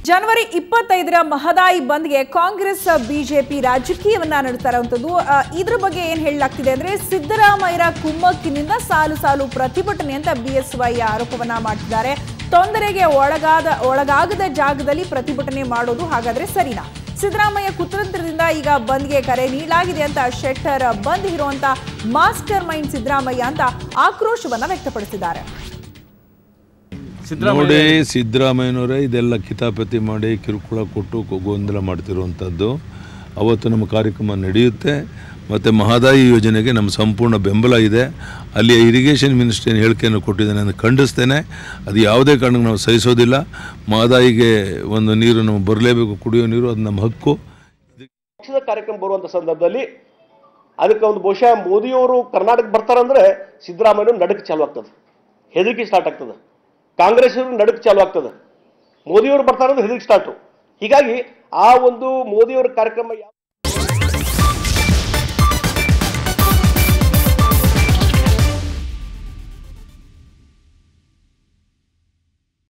ಜನವರಿ 25ರ ಮಹದಾಯಿ ಬಂದ್ಗೆ ಕಾಂಗ್ರೆಸ್ ಬಿಜೆಪಿ ರಾಜಕೀಯವನ್ನ ನಡೆಸ್ತಾ ಇರುವಂತದ್ದು ಇದರ ಬಗ್ಗೆ ಏನು ಹೇಳಲಾಗ್ತಿದೆ ಅಂದ್ರೆ ಸಿದ್ದರಾಮಯ್ಯರ ಕುಮ್ಮಕ್ಕಿನಿಂದ ಸಾಲು ಸಾಲು ಪ್ರತಿಭಟನೆ ಅಂತ ಬಿಎಸ್ವೈ ಆರೋಪವನ್ನ ಮಾಡ್ತಿದ್ದಾರೆ. ತೊಂದರೆಗೆ ಒಳಗಾಗದ ಜಾಗದಲ್ಲಿ ಪ್ರತಿಭಟನೆ ಮಾಡೋದು ಹಾಗಾದ್ರೆ ಸರಿನಾ? ಸಿದ್ದರಾಮಯ್ಯ ಕುತಂತ್ರದಿಂದ ಈಗ ಬಂದ್ಗೆ ಕರೆ ನೀಡಲಾಗಿದೆ ಅಂತ ಶೆಟ್ಟರ್ ಬಂದ್ ಇರುವಂತ ಮಾಸ್ಟರ್ ಮೈಂಡ್ ಸಿದ್ದರಾಮಯ್ಯ ಅಂತ ಆಕ್ರೋಶವನ್ನ ವ್ಯಕ್ತಪಡಿಸಿದ್ದಾರೆ. ನೋಡಿ, ಸಿದ್ದರಾಮಯ್ಯನವರೇ ಇದೆಲ್ಲ ಕಿತಾಪತಿ ಮಾಡಿ ಕಿರುಕುಳ ಕೊಟ್ಟು ಗೊಂದಲ ಮಾಡ್ತಿರುವಂಥದ್ದು. ಅವತ್ತು ನಮ್ಮ ಕಾರ್ಯಕ್ರಮ ನಡೆಯುತ್ತೆ ಮತ್ತು ಮಹದಾಯಿ ಯೋಜನೆಗೆ ನಮ್ಮ ಸಂಪೂರ್ಣ ಬೆಂಬಲ ಇದೆ. ಅಲ್ಲಿ ಇರಿಗೇಷನ್ ಮಿನಿಸ್ಟರ್ ಏನು ಹೇಳಿಕೆಯನ್ನು ಕೊಟ್ಟಿದ್ದಾನೆ ಅಂತ ಖಂಡಿಸ್ತೇನೆ. ಅದು ಯಾವುದೇ ಕಾರಣಕ್ಕೆ ನಾವು ಸಹಿಸೋದಿಲ್ಲ. ಮಹದಾಯಿಗೆ ಒಂದು ನೀರು ನಾವು ಬರಲೇಬೇಕು, ಕುಡಿಯೋ ನೀರು, ಅದು ನಮ್ಮ ಹಕ್ಕು. ಪಕ್ಷದ ಕಾರ್ಯಕ್ರಮ ಬರುವಂಥ ಸಂದರ್ಭದಲ್ಲಿ ಅದಕ್ಕೆ ಒಂದು ಬಹುಶಃ ಮೋದಿಯವರು ಕರ್ನಾಟಕ ಬರ್ತಾರಂದ್ರೆ ಸಿದ್ದರಾಮಯ್ಯ ನಡುಕ ಚಾಲು ಆಗ್ತದೆ, ಹೆದರಿಕೆ ಸ್ಟಾರ್ಟ್ ಆಗ್ತದೆ. ಕಾಂಗ್ರೆಸ್ ನಡುಕ ಚಾಲು ಆಗ್ತದೆ, ಮೋದಿಯವರು ಬರ್ತಾರಂದ್ರೆ ಹೆದರಿಕೆ ಸ್ಟಾರ್ಟು. ಹೀಗಾಗಿ ಆ ಒಂದು ಮೋದಿಯವರ ಕಾರ್ಯಕ್ರಮ